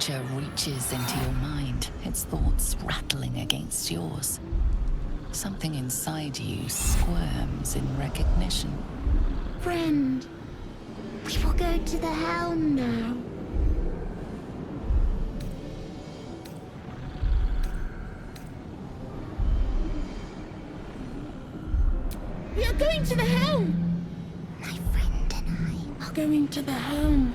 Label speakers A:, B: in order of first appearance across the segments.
A: creature reaches into your mind, its thoughts rattling against yours. Something inside you squirms in recognition.
B: Friend, we will go to the helm now. We are going to the helm! My friend and I are going to the helm.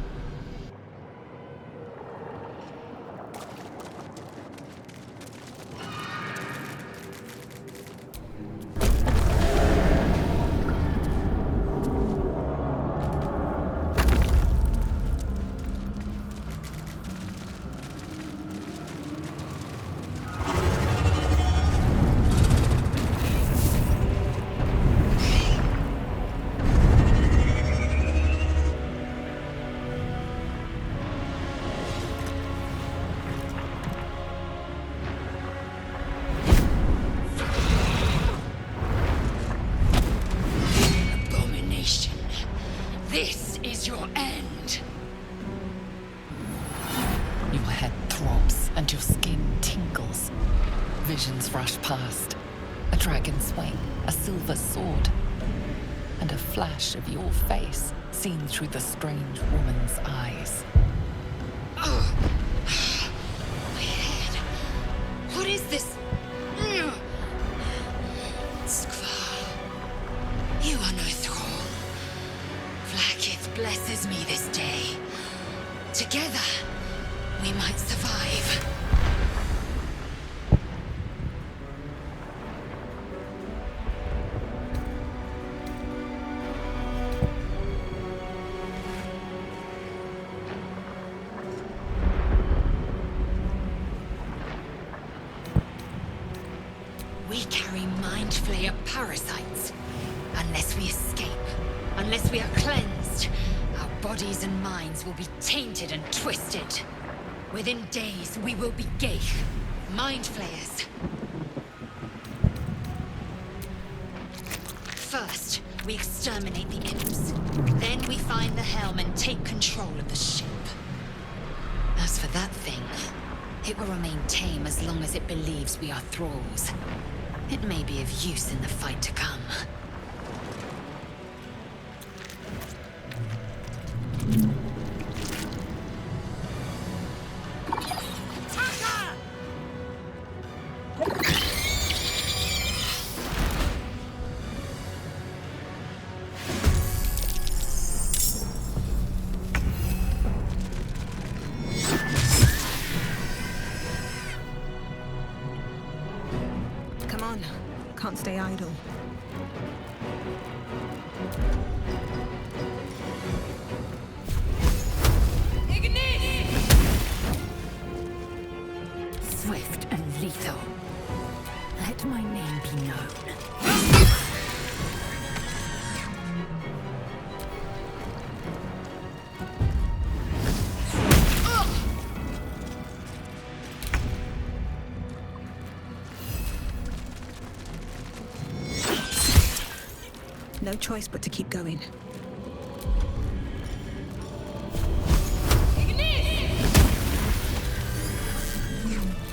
A: This is your end! Your head throbs and your skin tingles. Visions rush past. A dragon's wing, a silver sword, and a flash of your face seen through the strange woman's eyes. Oh, my head. What is this? Skvar, you are no thrall. Vlaakith blesses me this day. Together, we might survive. We carry Mind Flayer parasites. Unless we escape, unless we are cleansed, our bodies and minds will be tainted and twisted. Within days, we will be Geich, Mind Flayers. First, we exterminate the imps. Then we find the helm and take control of the ship. As for that thing, it will remain tame as long as it believes we are thralls. It may be of use in the fight to come.
C: Come on, can't stay idle.
A: Swift and lethal. Let my name be known.
C: No choice but to keep going.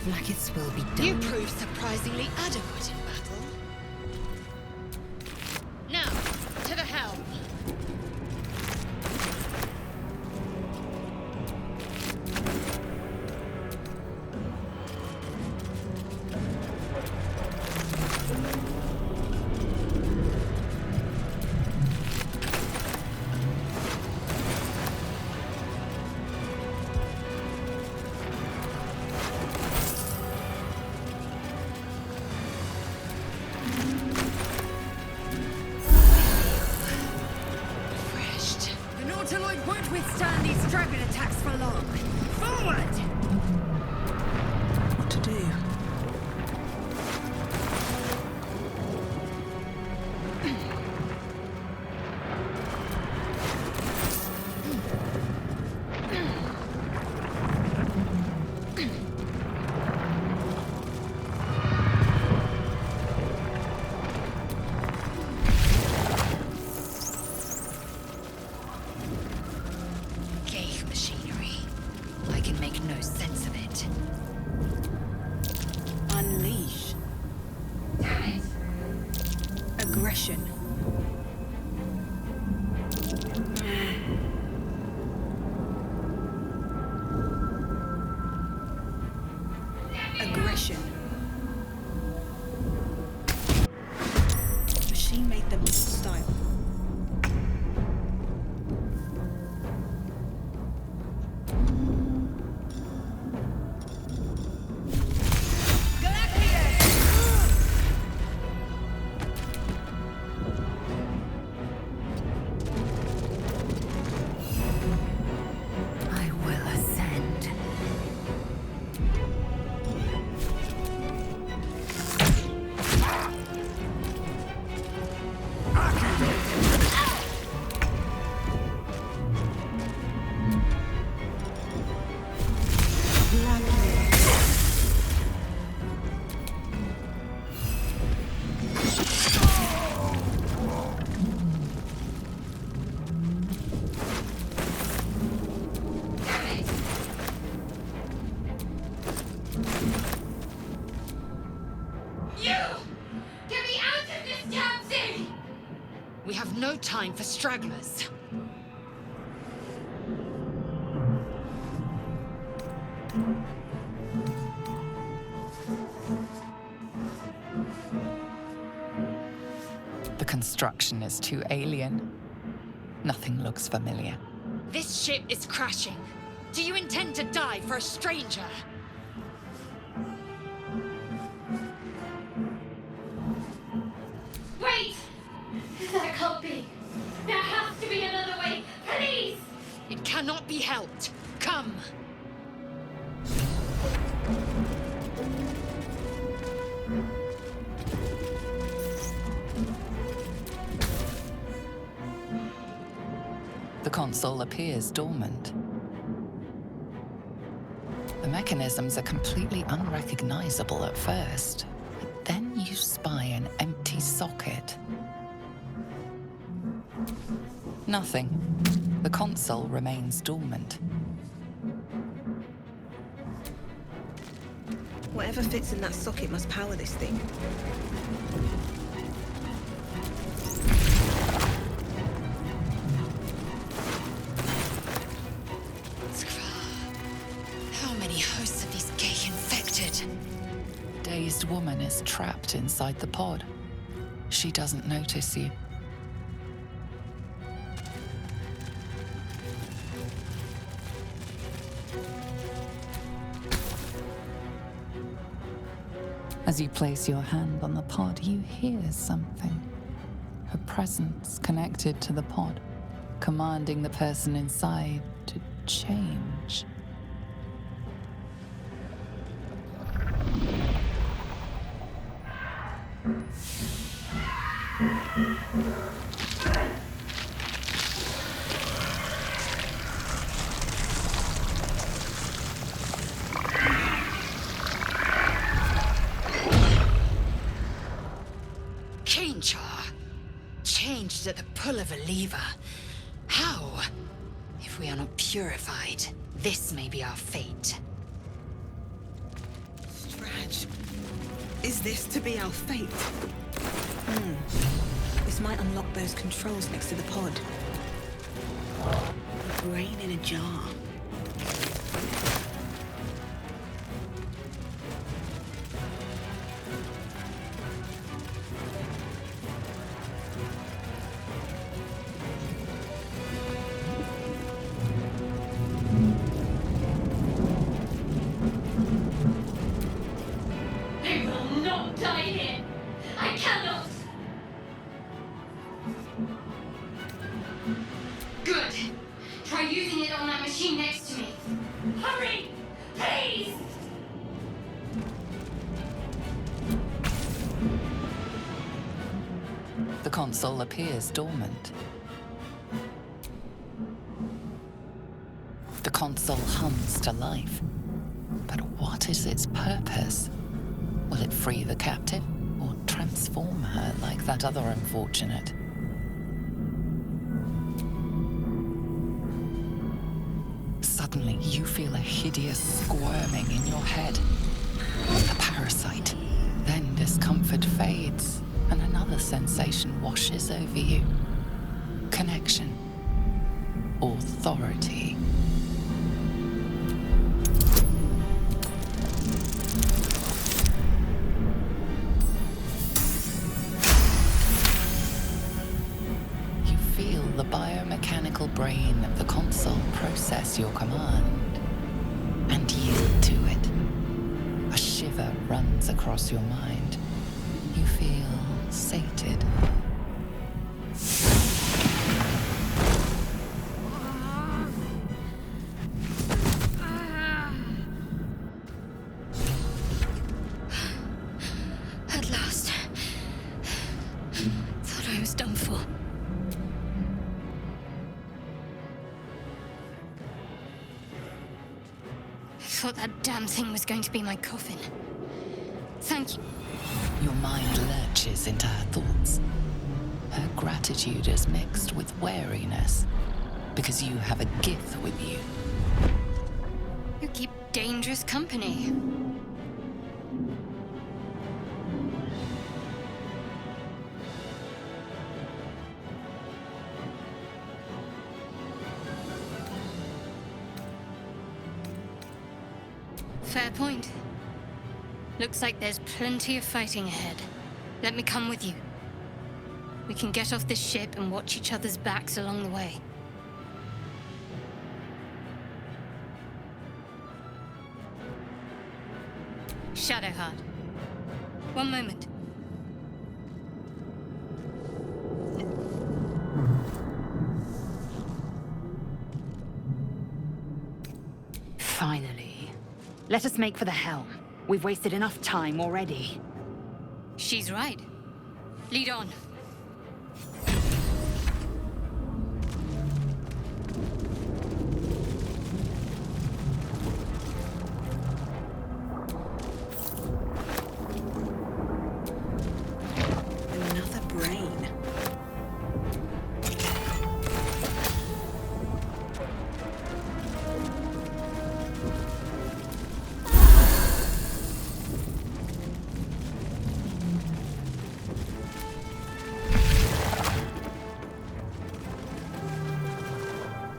A: Vlaakith's will be done. You prove surprisingly adequate in battle. Now, to the helm.
D: Won't withstand these dragon attacks for long. Forward!
C: What to do?
A: Geich machinery. I can make no sense
C: Aggression. Aggression. Machine made them style.
D: I will ascend.
A: We have no time for stragglers. The construction is too alien. Nothing looks familiar.
E: This ship is crashing. Do you intend to die for a stranger?
F: Wait! That can't be. There has to be another way. Please!
E: It cannot be helped. Come.
A: The console appears dormant. The mechanisms are completely unrecognizable at first, but then you spy an empty socket. Nothing. The console remains dormant.
C: Whatever fits in that socket must power this thing.
E: How many hosts of these gay infected?
A: Dazed woman is trapped inside the pod. She doesn't notice you. As you place your hand on the pod, you hear something. Her presence connected to the pod, commanding the person inside to change.
E: Changed at the pull of a lever. How? If we are not purified, this may be our fate.
C: Strage. Is this to be our fate? This might unlock those controls next to the pod. A brain in a jar.
F: I will not die here! I cannot! Good. Try using it on that machine next to me. Hurry! Please!
A: The console appears dormant. The console hums to life. But what is its purpose? Will it free the captive or transform her like that other unfortunate? Suddenly, you feel a hideous squirming in your head. A parasite. Then discomfort fades, and another sensation sensation washes over you. Connection. Authority. You feel the biomechanical brain of the console process your command and yield to it. A shiver runs across your mind. You feel sated.
E: At last. Thought I was done for. I thought that damn thing was going to be my coffin. Thank you.
A: Your mind lurches into her thoughts. Her gratitude is mixed with wariness, because you have a gift with you.
E: You keep dangerous company. Fair point. Looks like there's plenty of fighting ahead. Let me come with you. We can get off this ship and watch each other's backs along the way. Shadowheart. One moment.
D: Finally. Let us make for the helm. We've wasted enough time already.
E: She's right. Lead on.
C: Another brain.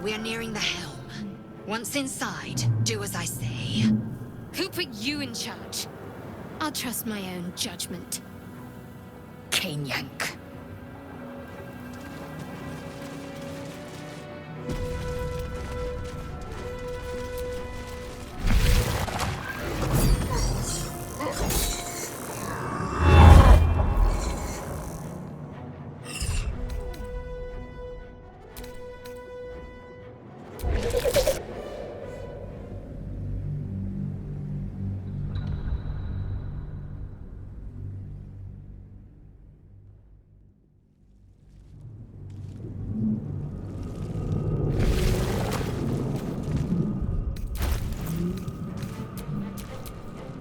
E: We are nearing the helm. Once inside, do as I say. Who put you in charge? I'll trust my own judgment.
A: Cane yank.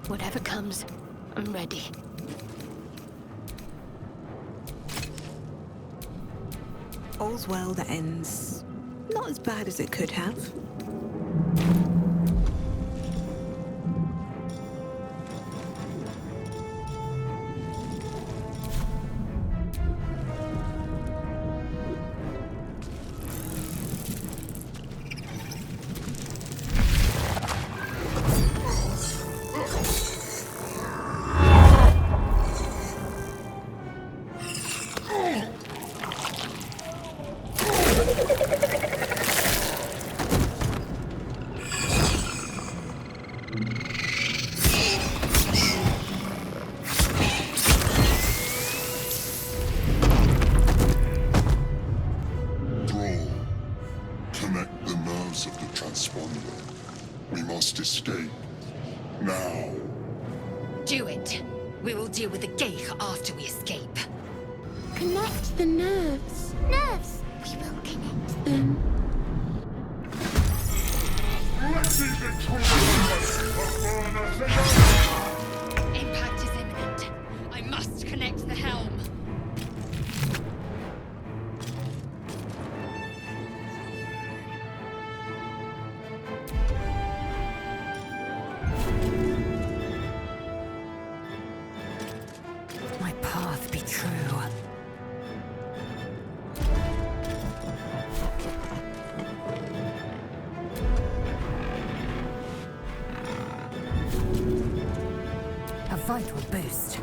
E: Whatever comes, I'm ready.
C: All's well that ends not as bad as it could have.
G: Connect the nerves of the transponder. We must escape. Now.
E: Do it. We will deal with the Geich after we escape.
B: Connect the nerves. Nerves! We will connect them.
E: Impact is imminent. I must connect the helm.
D: My path be true. vital boost.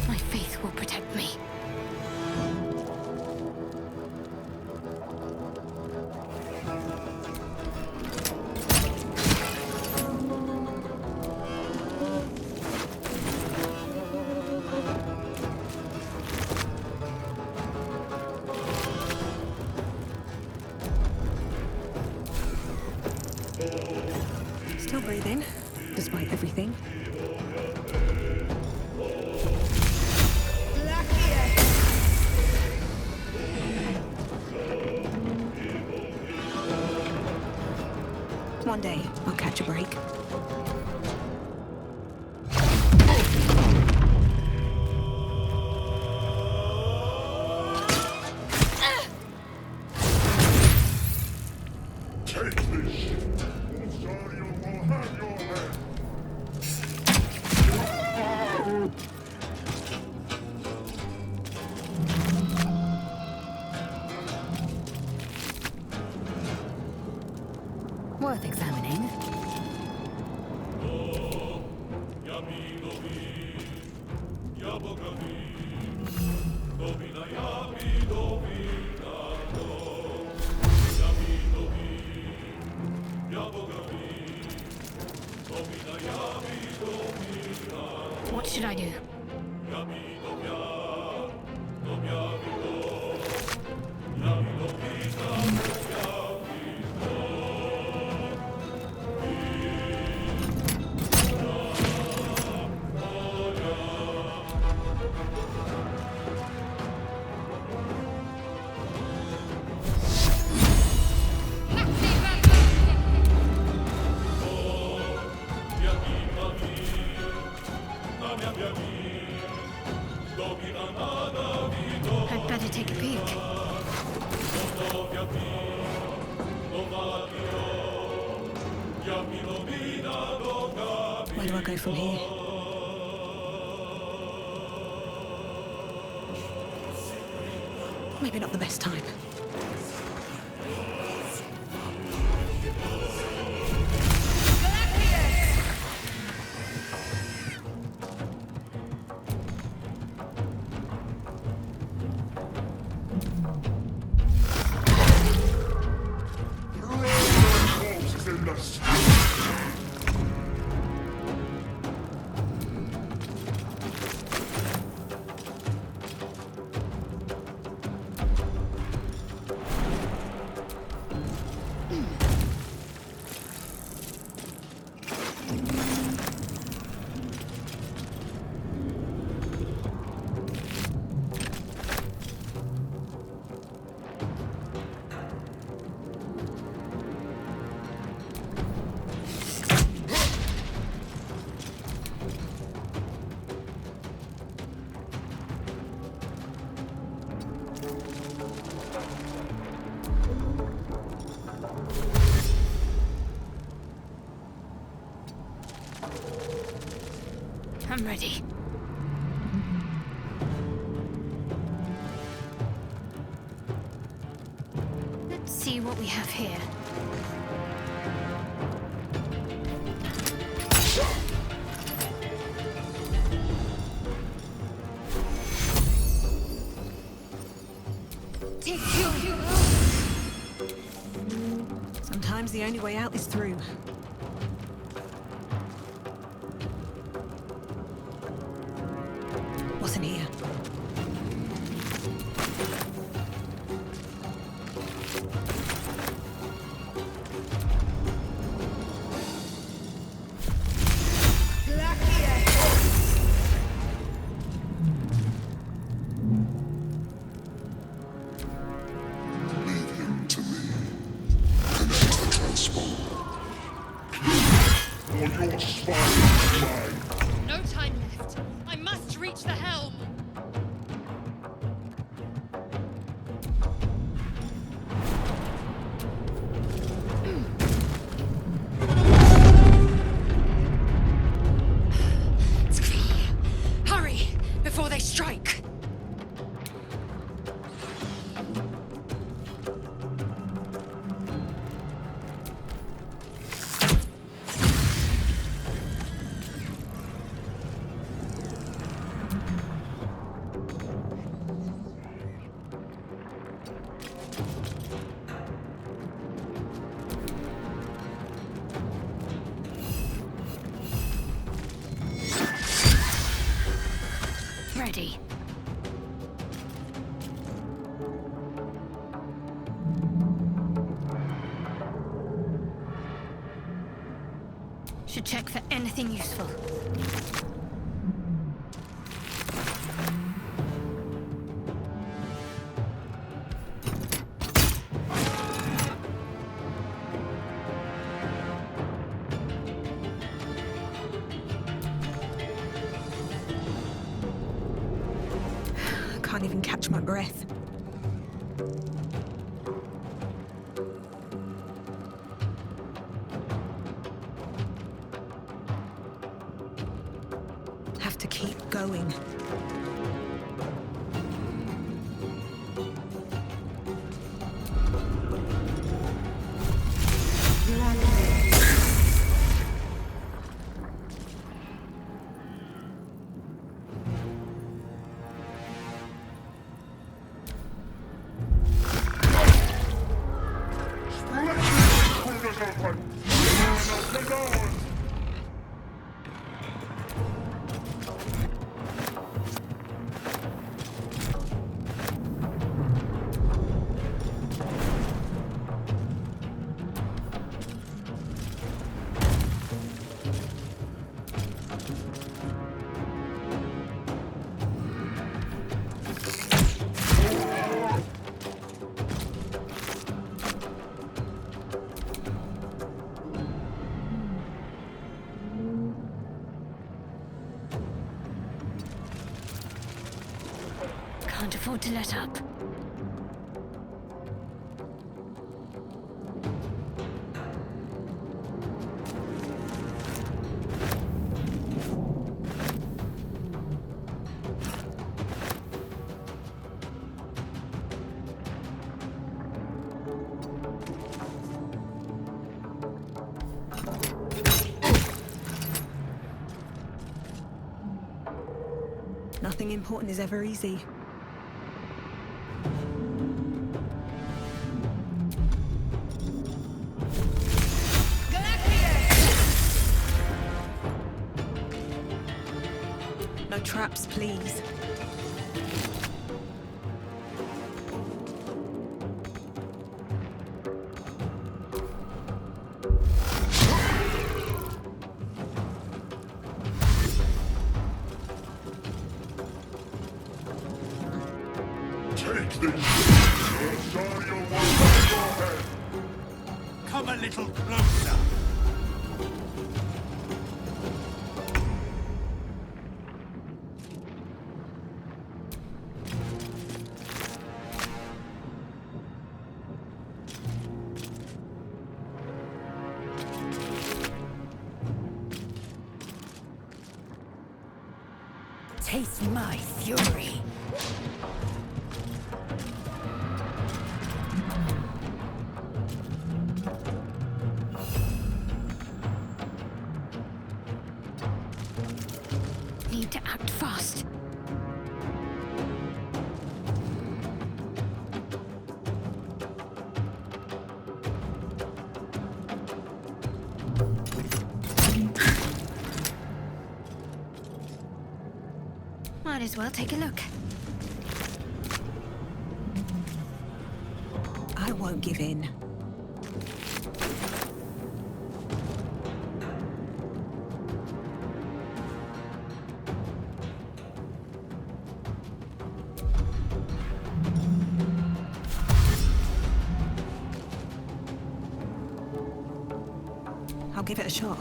E: My faith will protect me.
C: Still breathing, despite everything. One day, I'll catch a break.
G: Take this shit. Rosario will have your head.
D: Worth examining.
E: What should I do? I'd better take a peek.
C: Where do I go from here? Maybe not the best time.
G: Corpses in the street.
E: I'm ready. Let's see what we have here.
C: Sometimes the only way out is through. What's in here?
G: Leave him to me. Connect the transponder.
E: Should check for anything useful.
C: I can't even catch my breath. Have to keep going.
E: Can't afford to let up.
C: Nothing important is ever easy. No traps, please.
G: Take this! Rosario will cut your head!
H: Come a little closer.
D: Taste my fury.
E: Need to act fast. Might as well take a look.
C: I won't give in. I'll give it a shot.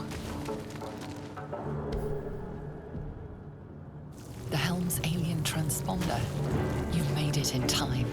A: The helm's alien transponder. You've made it in time.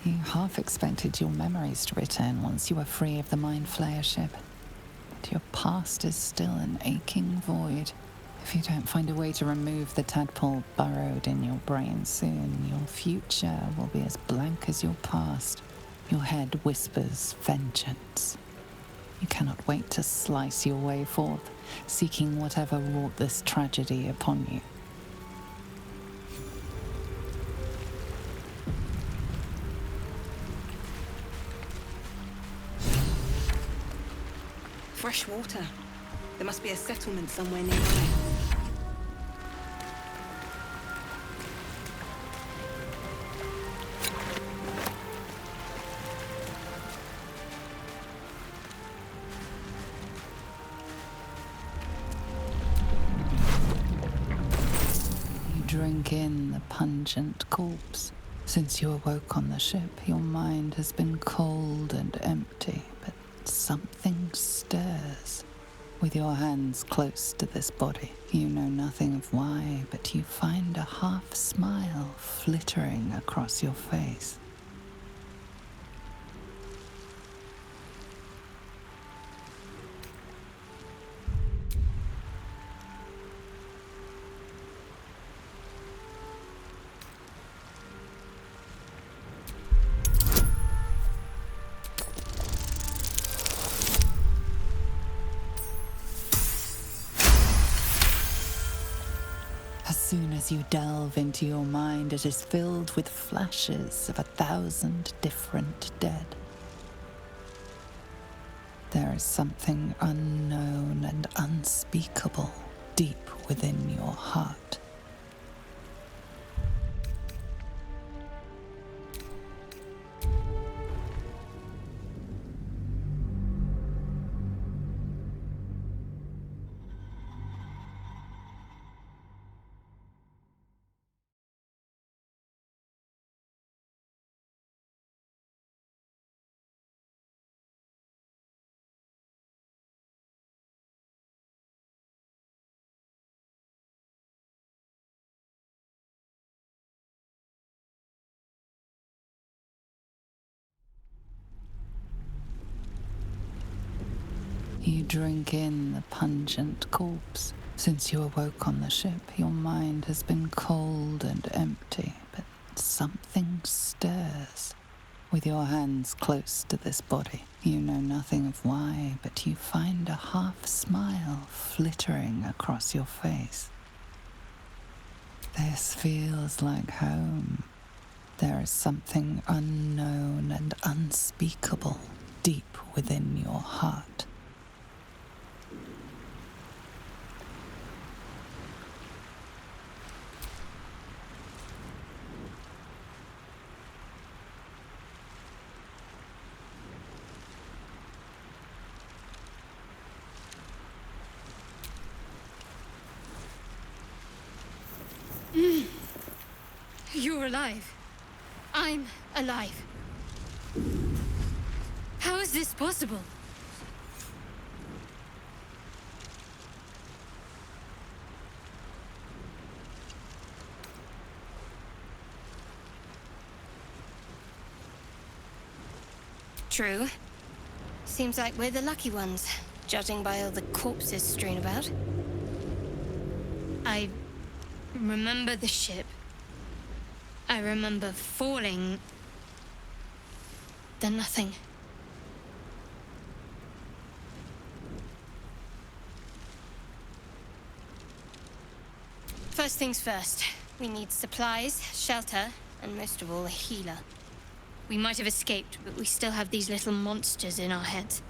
A: You half expected your memories to return once you were free of the Mind Flayer ship. But your past is still an aching void. If you don't find a way to remove the tadpole burrowed in your brain soon, your future will be as blank as your past. Your head whispers vengeance. You cannot wait to slice your way forth, seeking whatever wrought this tragedy upon you.
C: Fresh water. There must be a settlement somewhere nearby.
A: You drink in the pungent corpse. Since you awoke on the ship, your mind has been cold and empty, but something stirs. With your hands close to this body, you know nothing of why, but you find a half smile flittering across your face. As soon as you delve into your mind, it is filled with flashes of 1,000 different dead. There is something unknown and unspeakable deep within your heart. You drink in the pungent corpse. Since you awoke on the ship, your mind has been cold and empty, but something stirs. With your hands close to this body, you know nothing of why, but you find a half smile flittering across your face. This feels like home. There is something unknown and unspeakable deep within your heart.
E: You're alive. I'm alive. How is this possible? True. Seems like we're the lucky ones, judging by all the corpses strewn about. I remember the ship. I remember falling. Then nothing. First things first. We need supplies, shelter, and most of all, a healer. We might have escaped, but we still have these little monsters in our heads.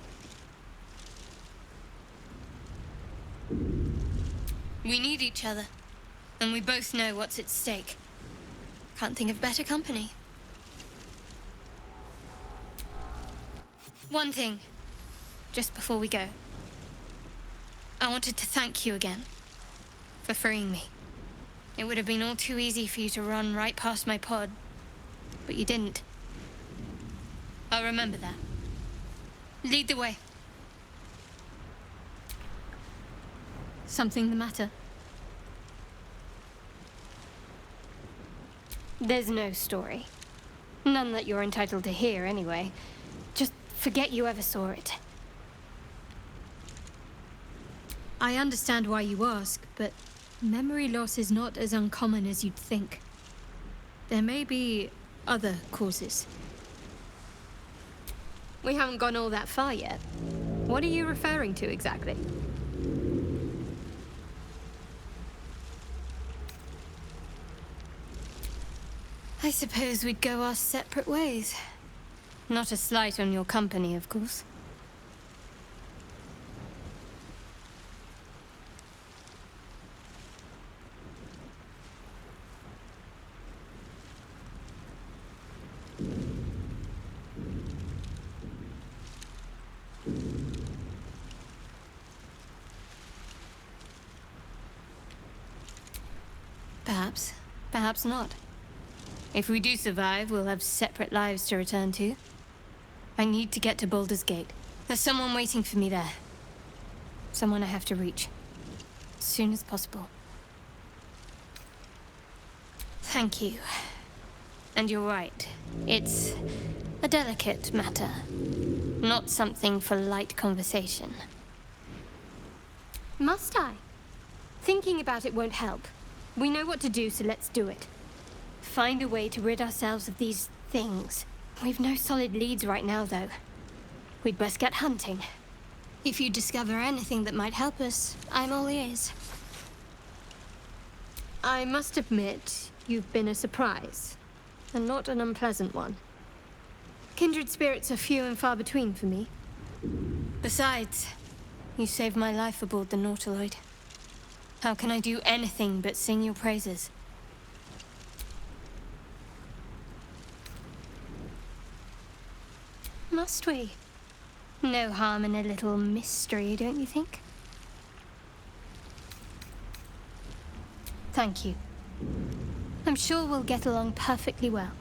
E: We need each other, and we both know what's at stake. Can't think of better company. One thing, just before we go. I wanted to thank you again for freeing me. It would have been all too easy for you to run right past my pod, but you didn't. I'll remember that. Lead the way. Something the matter? There's no story. None that you're entitled to hear, anyway. Just forget you ever saw it. I understand why you ask, but memory loss is not as uncommon as you'd think. There may be other causes. We haven't gone all that far yet. What are you referring to exactly? I suppose we'd go our separate ways. Not a slight on your company, of course. Perhaps. Perhaps not. If we do survive, we'll have separate lives to return to. I need to get to Baldur's Gate. There's someone waiting for me there. Someone I have to reach. As soon as possible. Thank you. And you're right. It's a delicate matter. Not something for light conversation. Must I? Thinking about it won't help. We know what to do, so let's do it. Find a way to rid ourselves of these things. We've no solid leads right now, though. We'd best get hunting. If you discover anything that might help us, I'm all ears. I must admit, you've been a surprise. And not an unpleasant one. Kindred spirits are few and far between for me. Besides, you saved my life aboard the Nautiloid. How can I do anything but sing your praises? Must we? No harm in a little mystery, don't you think? Thank you. I'm sure we'll get along perfectly well.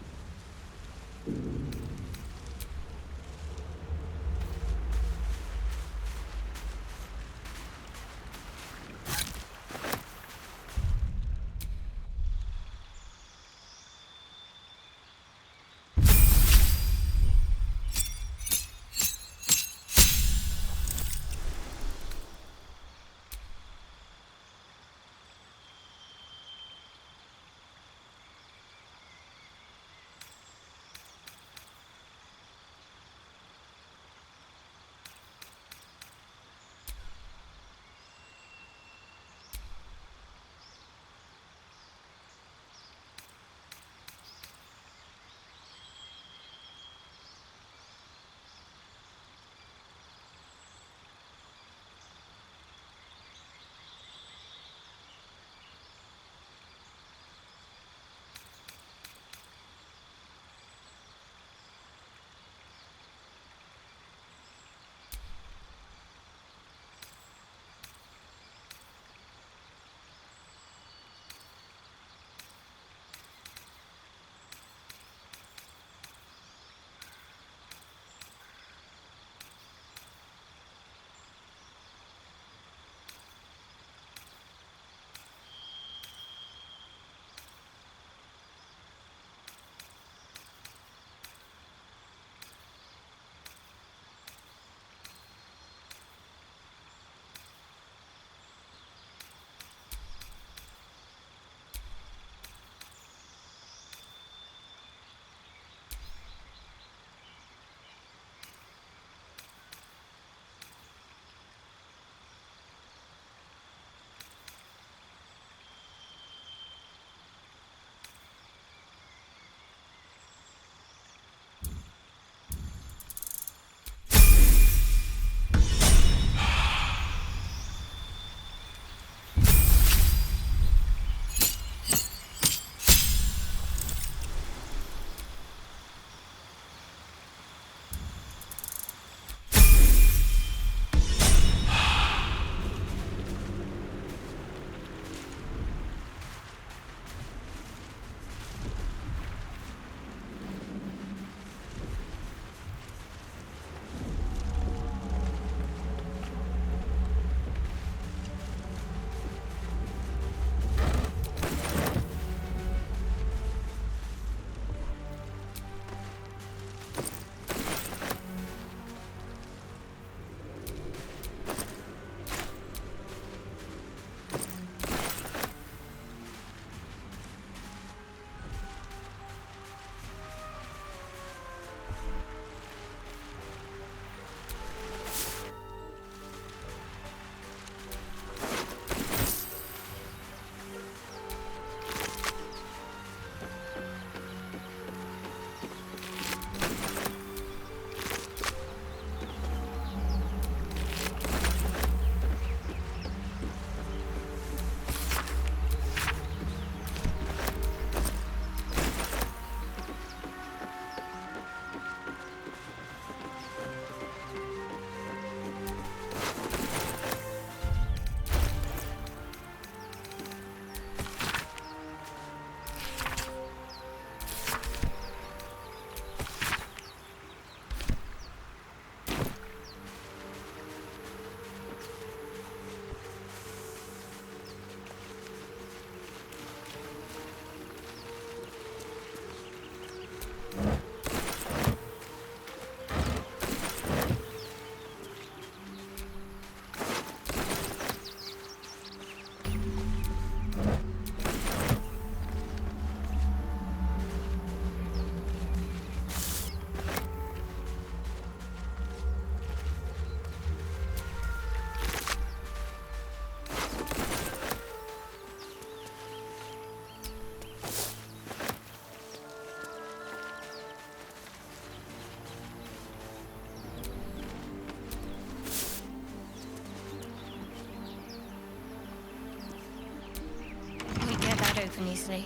E: open easily.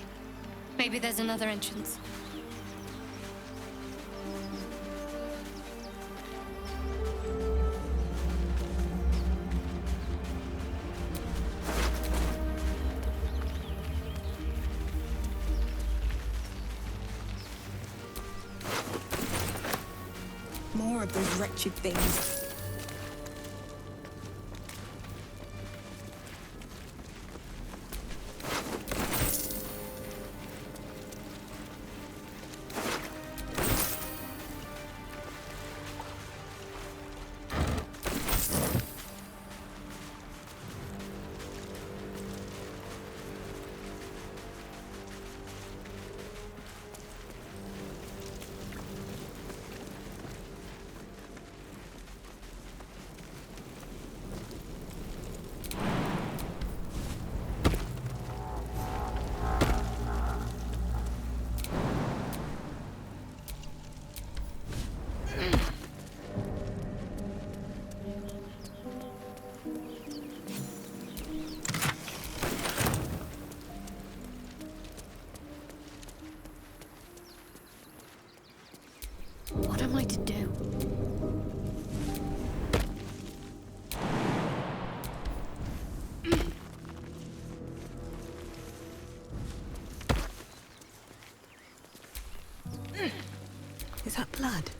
E: Maybe there's another entrance.
C: More of those wretched things.
E: What am I to do?
C: Is that blood?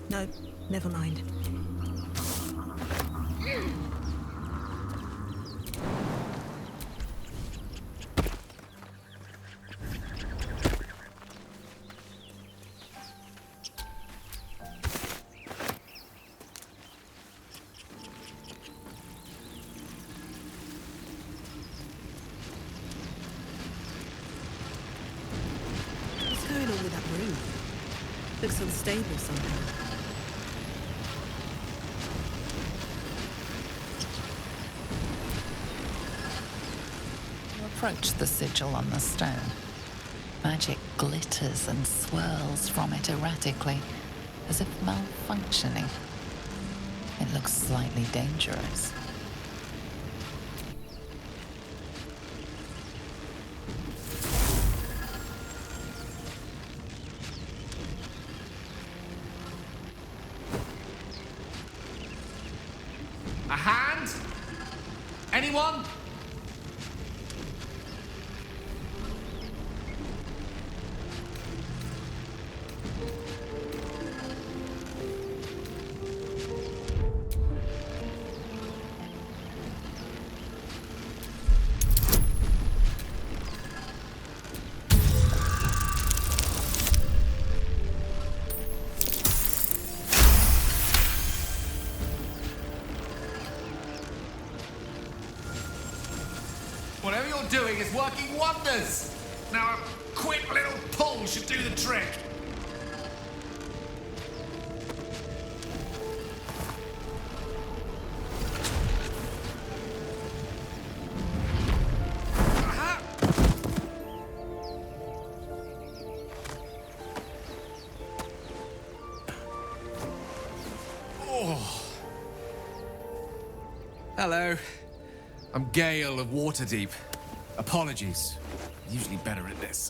C: No, never mind. What's going on with that room? Looks unstable somehow.
A: You approach the sigil on the stone. Magic glitters and swirls from it erratically, as if malfunctioning. It looks slightly dangerous.
I: A hand? Anyone? Whatever you're doing is working wonders. Now a quick little pull should do the trick. Aha! Oh. Hello. I'm Gale of Waterdeep. Apologies. Usually better at this.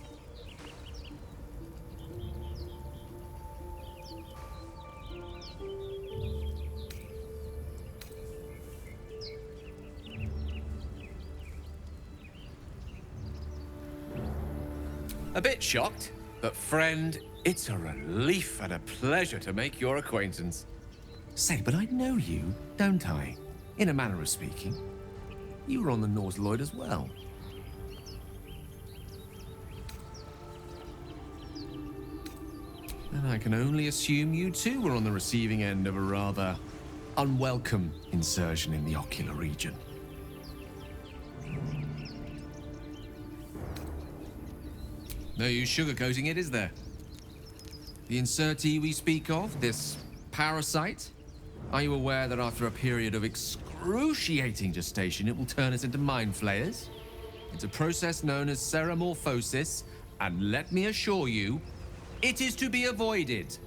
I: A bit shocked, but friend, it's a relief and a pleasure to make your acquaintance. Say, but I know you, don't I? In a manner of speaking. You were on the Norse Lloyd as well. And I can only assume you too were on the receiving end of a rather unwelcome insertion in the ocular region. No use sugarcoating it, is there? The insertee we speak of, this parasite, are you aware that after a period of excruciating gestation, it will turn us into mind flayers? It's a process known as ceramorphosis, and let me assure you, it is to be avoided.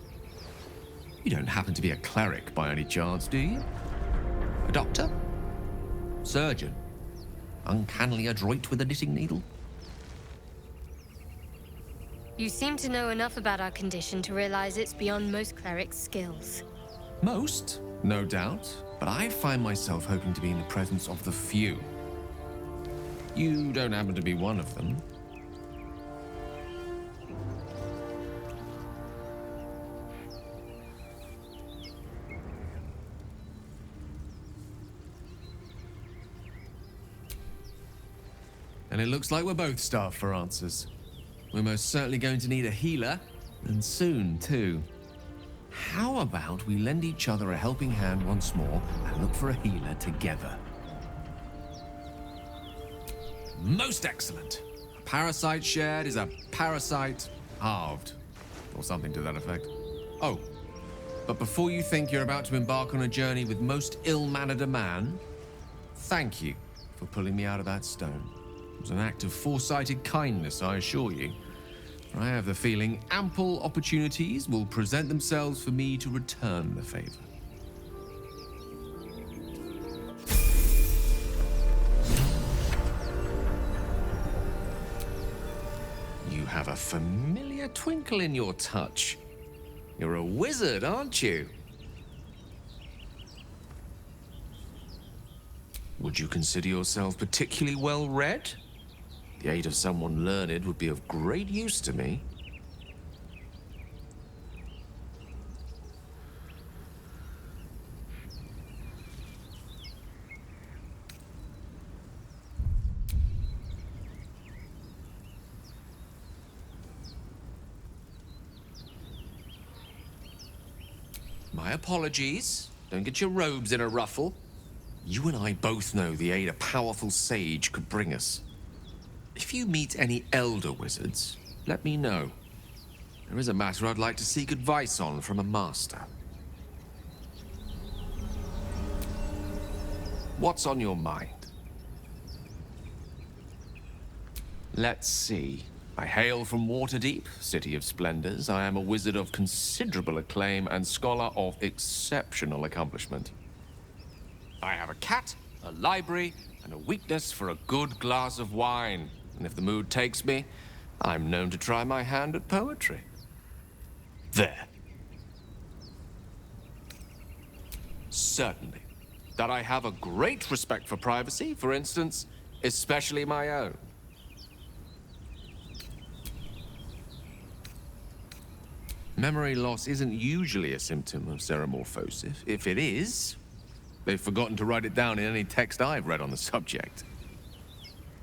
I: You don't happen to be a cleric by any chance, do you? A doctor? Surgeon? Uncannily adroit with a knitting needle?
E: You seem to know enough about our condition to realize it's beyond most clerics' skills.
I: Most, no doubt, but I find myself hoping to be in the presence of the few. You don't happen to be one of them. And it looks like we're both starved for answers. We're most certainly going to need a healer, and soon, too. How about we lend each other a helping hand once more and look for a healer together? Most excellent. A parasite shared is a parasite halved, or something to that effect. Oh, but before you think you're about to embark on a journey with most ill-mannered a man, thank you for pulling me out of that stone. It was an act of foresighted kindness, I assure you. I have the feeling ample opportunities will present themselves for me to return the favor. You have a familiar twinkle in your touch. You're a wizard, aren't you? Would you consider yourself particularly well-read? The aid of someone learned would be of great use to me. My apologies. Don't get your robes in a ruffle. You and I both know the aid a powerful sage could bring us. If you meet any elder wizards, let me know. There is a matter I'd like to seek advice on from a master. What's on your mind? Let's see. I hail from Waterdeep, City of Splendors. I am a wizard of considerable acclaim and scholar of exceptional accomplishment. I have a cat, a library, and a weakness for a good glass of wine. And if the mood takes me, I'm known to try my hand at poetry. There. Certainly. That I have a great respect for privacy, for instance, especially my own. Memory loss isn't usually a symptom of xenomorphosis. If it is, they've forgotten to write it down in any text I've read on the subject.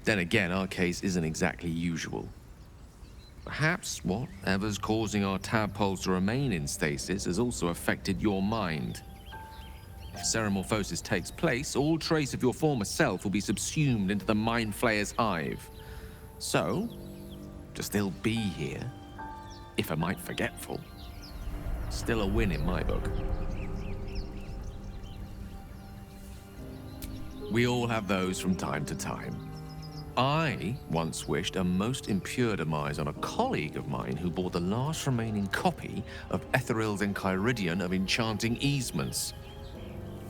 I: Then again, our case isn't exactly usual. Perhaps whatever's causing our tadpoles to remain in stasis has also affected your mind. If xenomorphosis takes place, all trace of your former self will be subsumed into the Mind Flayer's hive. So, to still be here, if a mite forgetful, still a win in my book. We all have those from time to time. I once wished a most impure demise on a colleague of mine who bought the last remaining copy of Etheril's Enchiridion of Enchanting Easements.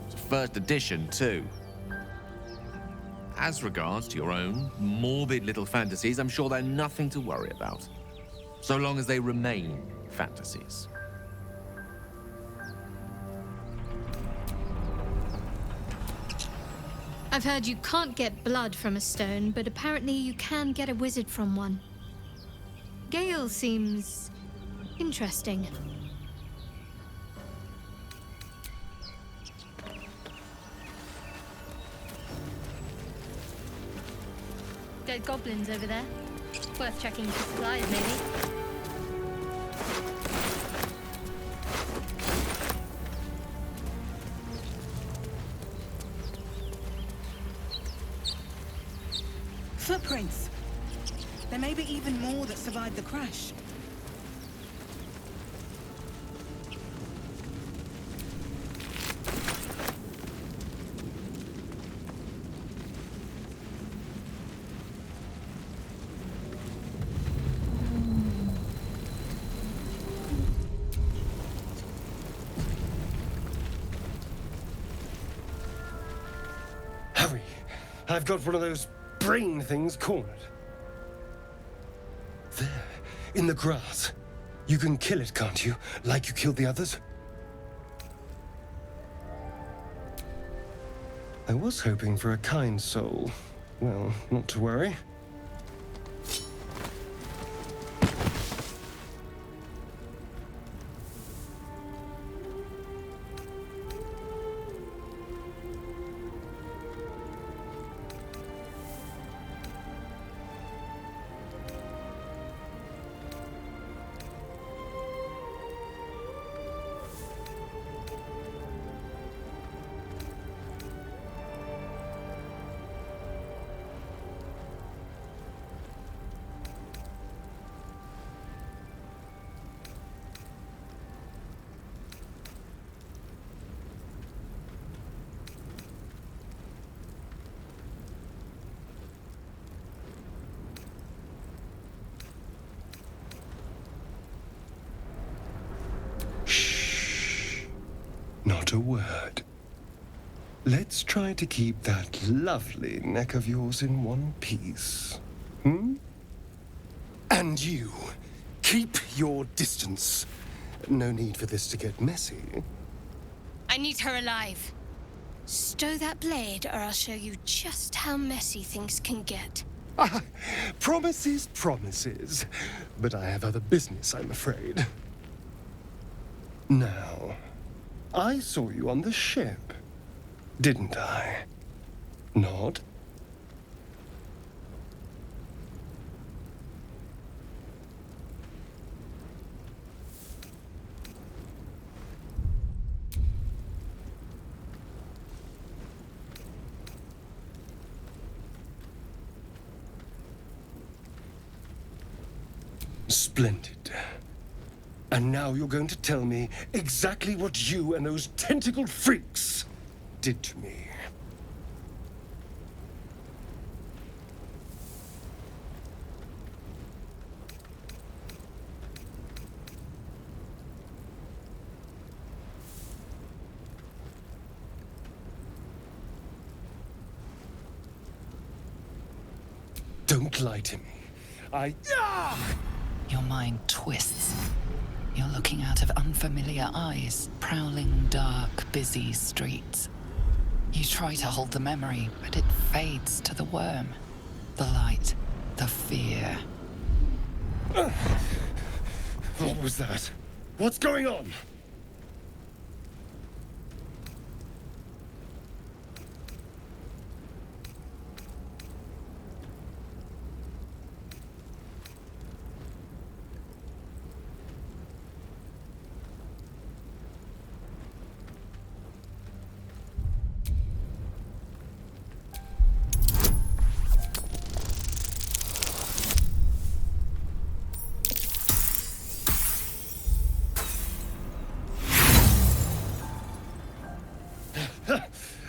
I: It's a first edition, too. As regards to your own morbid little fantasies, I'm sure they're nothing to worry about, so long as they remain fantasies.
E: I've heard you can't get blood from a stone, but apparently you can get a wizard from one. Gale seems interesting. Dead goblins over there. Worth checking for supplies, maybe.
C: Footprints. There may be even more that survived the crash.
J: Hurry! I've got one of those brain things cornered. There, in the grass. You can kill it, can't you? Like you killed the others? I was hoping for a kind soul. Well, not to worry. Not a word. Let's try to keep that lovely neck of yours in one piece. Hmm? And you, keep your distance. No need for this to get messy.
E: I need her alive. Stow that blade, or I'll show you just how messy things can get.
J: Ah, promises, promises. But I have other business, I'm afraid. Now, I saw you on the ship, didn't I? Nod? Splendid. And now you're going to tell me exactly what you and those tentacled freaks did to me. Don't lie to me.
A: Your mind twists. You're looking out of unfamiliar eyes, prowling dark, busy streets. You try to hold the memory, but it fades to the worm. The light, the fear.
J: What was that? What's going on?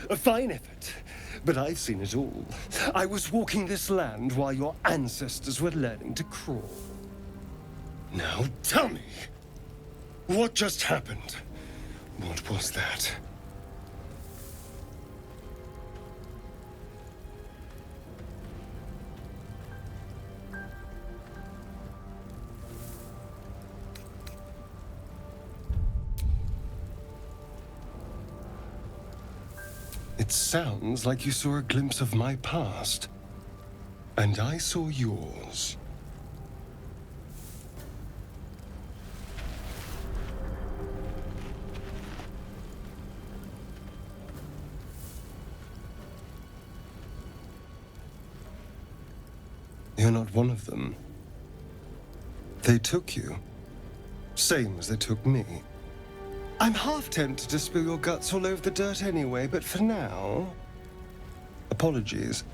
J: A fine effort, but I've seen it all. I was walking this land while your ancestors were learning to crawl. Now tell me, what just happened? What was that? It sounds like you saw a glimpse of my past. And I saw yours. You're not one of them. They took you. Same as they took me. I'm half tempted to spill your guts all over the dirt anyway, but for now... Apologies.